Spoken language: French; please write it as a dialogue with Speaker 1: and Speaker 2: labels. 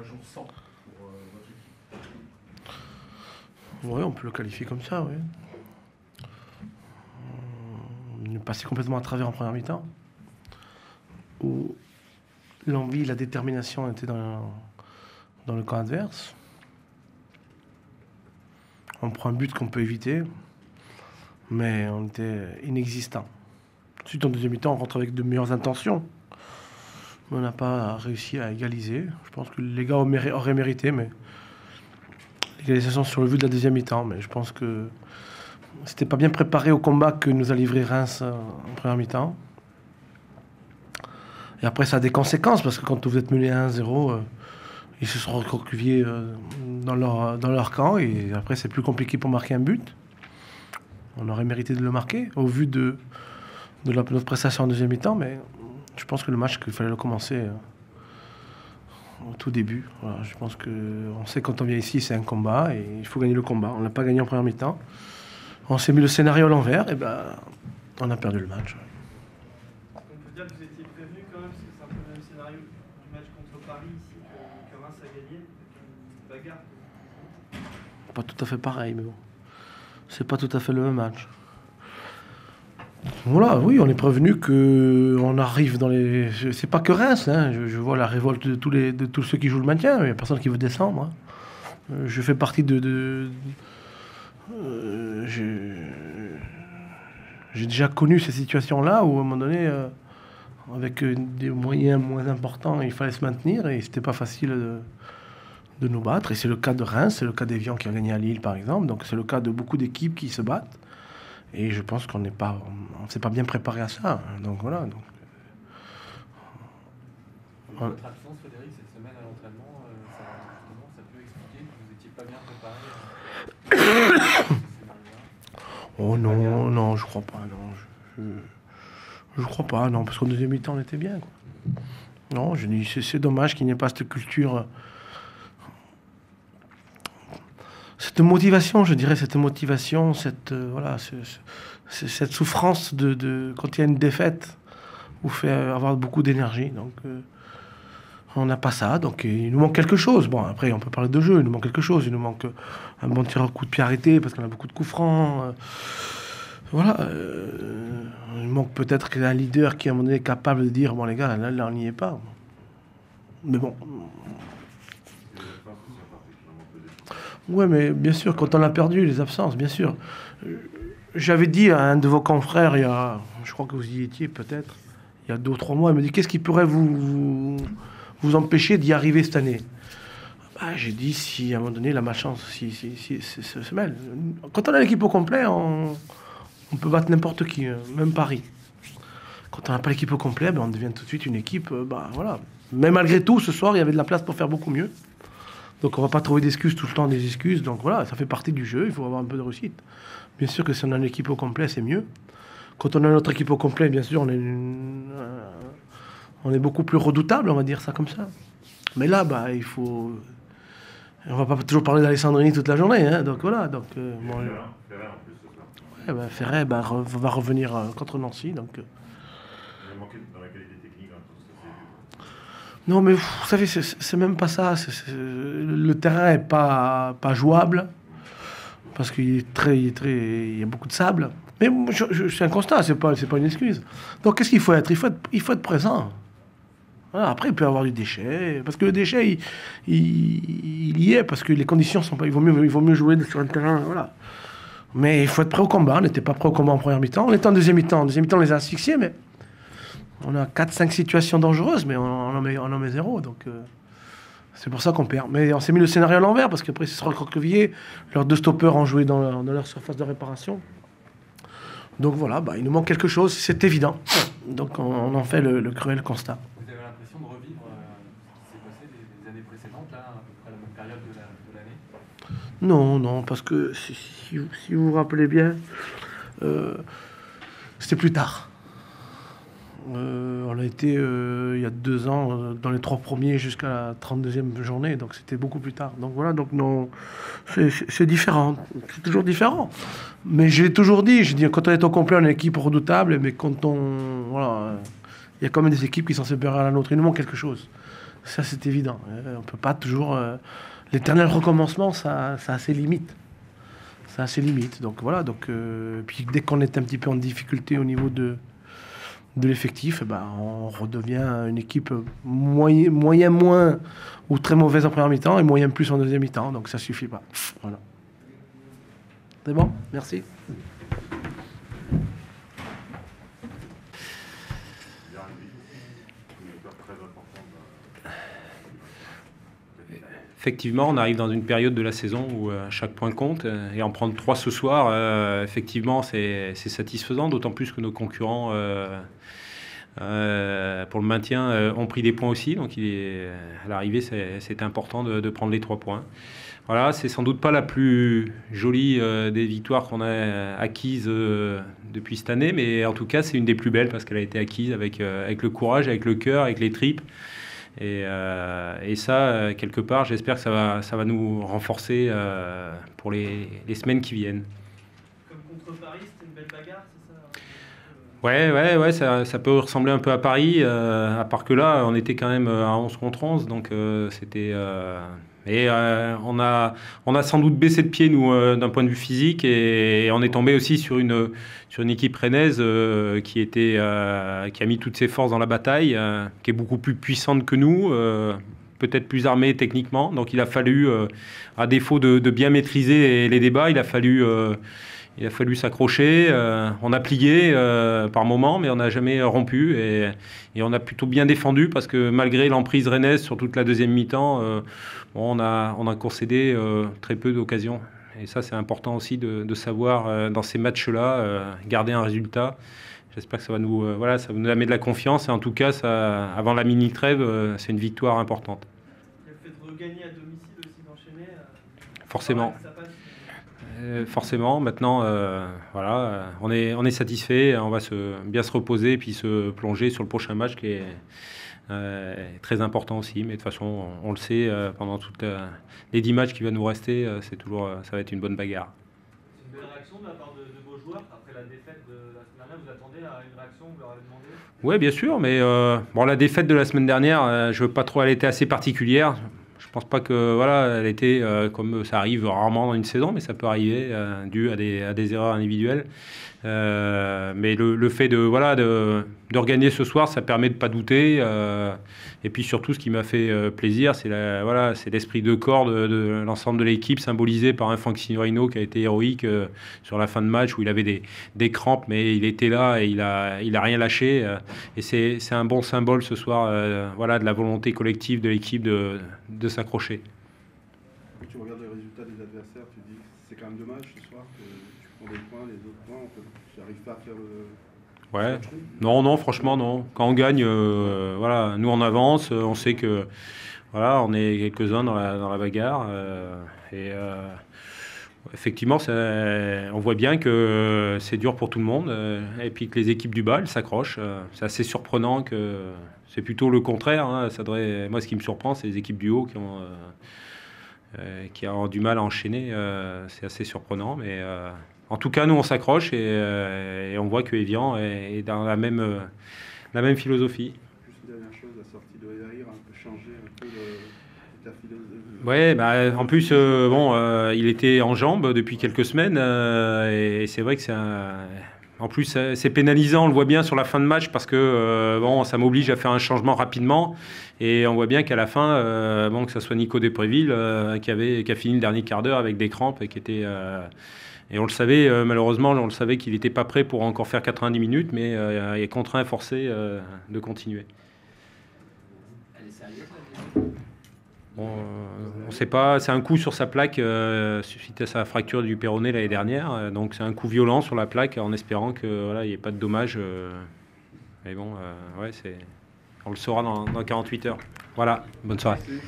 Speaker 1: un jour sans pour votre équipe?
Speaker 2: Oui, on peut le qualifier comme ça, oui. On est passé complètement à travers en première mi-temps, où l'envie, la détermination étaient dans le camp adverse. On prend un but qu'on peut éviter, mais on était inexistant. Ensuite, en deuxième mi-temps, on rentre avec de meilleures intentions. Mais on n'a pas réussi à égaliser. Je pense que les gars auraient mérité, mais l'égalisation sur le but de la deuxième mi-temps. Mais je pense que c'était pas bien préparé au combat que nous a livré Reims en première mi-temps. Et après, ça a des conséquences, parce que quand vous êtes mené à 1-0, ils se sont recroquevillés dans leur camp. Et après, c'est plus compliqué pour marquer un but. On aurait mérité de le marquer, au vu de notre prestation en deuxième mi-temps. Mais je pense que le match, qu'il fallait le commencer au tout début. Voilà, je pense qu'on sait quand on vient ici, c'est un combat, et il faut gagner le combat. On n'a pas gagné en première mi-temps. On s'est mis le scénario à l'envers, et ben, on a perdu le match.
Speaker 3: On peut dire que vous étiez prévenu quand même, parce que c'est un peu le même scénario du match contre Paris ici, que Reims a gagné, avec une bagarre.
Speaker 2: Pas tout à fait pareil, mais bon. C'est pas tout à fait le même match. Voilà, oui, on est prévenu qu'on arrive dans les... C'est pas que Reims, hein. Je vois la révolte de tous ceux qui jouent le maintien. Il n'y a personne qui veut descendre. Hein. Je fais partie j'ai déjà connu ces situations-là où, à un moment donné, avec des moyens moins importants, il fallait se maintenir et c'était pas facile de nous battre. Et c'est le cas de Reims, c'est le cas d'Évian qui a gagné à Lille, par exemple. Donc c'est le cas de beaucoup d'équipes qui se battent. Et je pense qu'on s'est pas bien préparé à ça. Donc voilà. Donc,
Speaker 4: votre absence, Frédéric, cette semaine à l'entraînement, ça peut expliquer que vous n'étiez pas bien préparé
Speaker 2: oh non, non, je crois pas. Non, je crois pas, non, parce qu'en deuxième mi-temps, on était bien, quoi. Non, je dis, c'est dommage qu'il n'y ait pas cette culture, cette motivation, je dirais, cette motivation, voilà, cette souffrance de quand il y a une défaite, vous fait avoir beaucoup d'énergie. Donc, on n'a pas ça, donc il nous manque quelque chose. Bon, après, on peut parler de jeu, il nous manque quelque chose. Il nous manque un bon tireur de coup de pied arrêté, parce qu'on a beaucoup de coups francs. Voilà. Il manque peut-être un leader qui, à un moment donné, est capable de dire, bon, les gars, là on n'y est pas. Mais bon. Ouais, mais bien sûr, quand on a perdu, les absences, bien sûr. J'avais dit à un de vos confrères, je crois que vous y étiez peut-être, il y a 2 ou 3 mois, il me dit, qu'est-ce qui pourrait vous empêcher d'y arriver cette année? Bah, j'ai dit, si à un moment donné, la malchance se mêle. Quand on a l'équipe au complet, on peut battre n'importe qui, même Paris. Quand on n'a pas l'équipe au complet, ben on devient tout de suite une équipe, voilà. Mais malgré tout, ce soir, il y avait de la place pour faire beaucoup mieux. Donc on va pas trouver d'excuses tout le temps, des excuses. Donc voilà, ça fait partie du jeu, il faut avoir un peu de réussite. Bien sûr que si on a une équipe au complet, c'est mieux. Quand on a notre équipe au complet, bien sûr, on est beaucoup plus redoutable, on va dire ça comme ça. Mais là, il faut... On va pas toujours parler d'Alessandrini toute la journée, hein, donc voilà. Donc,
Speaker 5: Ferrer en plus ce soir.
Speaker 2: Ouais, Ferrer va revenir contre Nancy, donc...
Speaker 5: Il a manqué dans la qualité technique, hein, tout ça,
Speaker 2: Non, mais vous savez, c'est même pas ça. Le terrain est pas jouable, parce qu'il il y a beaucoup de sable. Mais c'est un constat, c'est pas une excuse. Donc qu'est-ce qu'il faut être? Il faut être présent. Voilà, après, il peut y avoir du déchet, parce que le déchet, il y est, parce que les conditions sont pas... Il vaut mieux jouer sur un terrain, voilà. Mais il faut être prêt au combat. On n'était pas prêt au combat en première mi-temps. On était en deuxième mi-temps. En deuxième mi-temps, on les a asphyxiés, mais on a 4-5 situations dangereuses, mais on en met 0. Donc c'est pour ça qu'on perd. Mais on s'est mis le scénario à l'envers, parce qu'après, ce sera le recroquevillé. Leurs 2 stoppeurs ont joué dans leur surface de réparation. Donc voilà, il nous manque quelque chose, c'est évident. Donc on en fait le cruel constat.
Speaker 4: Vous avez l'impression de revivre ce qui s'est passé les années précédentes, là, à peu près à la même période de l'année?
Speaker 2: Non, parce que si vous vous rappelez bien, c'était plus tard. On a été, il y a 2 ans, dans les 3 premiers jusqu'à la 32e journée, donc c'était beaucoup plus tard. Donc voilà, donc non, c'est différent, c'est toujours différent. Mais j'ai toujours dit, quand on est au complet, on est une équipe redoutable, mais quand voilà, il y a quand même des équipes qui sont supérieures à la nôtre. Il nous manque quelque chose. Ça, c'est évident. On peut pas toujours... l'éternel recommencement, ça a ses limites. Ça a ses limites. Donc voilà. Donc, puis dès qu'on est un petit peu en difficulté au niveau de l'effectif, on redevient une équipe moyen moins ou très mauvaise en première mi-temps et moyen plus en deuxième mi-temps. Donc ça suffit pas. Voilà. C'est bon? Merci.
Speaker 5: Il y a une étape très importante.
Speaker 6: Effectivement, on arrive dans une période de la saison où chaque point compte. Et en prendre 3 ce soir, effectivement, c'est satisfaisant, d'autant plus que nos concurrents, pour le maintien, ont pris des points aussi. Donc à l'arrivée, c'est important de prendre les 3 points. Voilà, c'est sans doute pas la plus jolie des victoires qu'on a acquises depuis cette année, mais en tout cas, c'est une des plus belles parce qu'elle a été acquise avec le courage, avec le cœur, avec les tripes. Et ça, quelque part, j'espère que ça va nous renforcer pour les semaines qui viennent.
Speaker 3: Comme contre Paris, c'était une belle bagarre, c'est ça?
Speaker 6: Ouais, ça peut ressembler un peu à Paris, à part que là, on était quand même à 11 contre 11, donc c'était... on a sans doute baissé de pied, nous, d'un point de vue physique, et on est tombé aussi sur une équipe rennaise qui a mis toutes ses forces dans la bataille, qui est beaucoup plus puissante que nous, peut-être plus armée techniquement. Donc il a fallu, à défaut de bien maîtriser les débats, il a fallu s'accrocher. On a plié par moments, mais on n'a jamais rompu. Et on a plutôt bien défendu parce que malgré l'emprise rennaise sur toute la deuxième mi-temps, on a concédé très peu d'occasions. Et ça, c'est important aussi de savoir, dans ces matchs-là, garder un résultat. J'espère que ça va nous amener de la confiance. Et en tout cas, avant la mini-trêve, c'est une victoire importante.
Speaker 3: Il y a le fait de regagner à domicile aussi, d'enchaîner.
Speaker 6: Forcément.
Speaker 3: Ça passe.
Speaker 6: Forcément, maintenant, on est satisfait, on va bien se reposer et puis se plonger sur le prochain match qui est très important aussi. Mais de toute façon, on le sait, pendant toutes les 10 matchs qui vont nous rester, ça va être une bonne bagarre.
Speaker 4: C'est une belle réaction de la part de vos joueurs après la défaite de la semaine dernière. Vous attendez à une réaction, vous leur avez demandé?
Speaker 6: Oui, bien sûr, mais la défaite de la semaine dernière, je veux pas trop, elle était assez particulière. Je pense pas que elle était comme ça arrive rarement dans une saison, mais ça peut arriver dû à des erreurs individuelles. Mais le fait de regagner ce soir, ça permet de pas douter. Et puis surtout, ce qui m'a fait plaisir, c'est l'esprit de corps de l'ensemble de l'équipe, symbolisé par un Franck Signorino qui a été héroïque sur la fin de match où il avait des crampes, mais il était là et il a rien lâché. Et c'est un bon symbole ce soir, de la volonté collective de l'équipe de s'accrocher.
Speaker 1: Tu regardes les résultats des adversaires, tu dis que c'est quand même dommage ce soir que tu prends des points, les autres points, tu n'arrives pas à faire le...
Speaker 6: Ouais. Non, franchement, non. Quand on gagne, nous on avance, on sait que on est quelques-uns dans la bagarre. Effectivement, on voit bien que c'est dur pour tout le monde et puis que les équipes du bas, elles s'accrochent. C'est assez surprenant que c'est plutôt le contraire. Moi, ce qui me surprend, c'est les équipes du haut qui ont du mal à enchaîner. C'est assez surprenant, mais... En tout cas, nous, on s'accroche et on voit que Evian est dans la même philosophie.
Speaker 1: Juste une dernière chose, la sortie de Yair a un peu changé un peu ta philosophie.
Speaker 6: Ouais, en plus, il était en jambes depuis quelques semaines et c'est vrai que en plus, c'est pénalisant, on le voit bien sur la fin de match parce que ça m'oblige à faire un changement rapidement. Et on voit bien qu'à la fin, que ce soit Nico Despréville qui a fini le dernier quart d'heure avec des crampes et qui était... Et on le savait, malheureusement, on le savait qu'il n'était pas prêt pour encore faire 90 minutes, mais il est contraint et forcé de continuer.
Speaker 4: Elle est sérieuse,
Speaker 6: on ne sait pas, c'est un coup sur sa plaque suite à sa fracture du péroné l'année dernière. Donc c'est un coup violent sur la plaque en espérant qu'il n'y ait pas de dommages. Mais bon, on le saura dans 48 heures. Voilà, bonne soirée.
Speaker 1: Merci.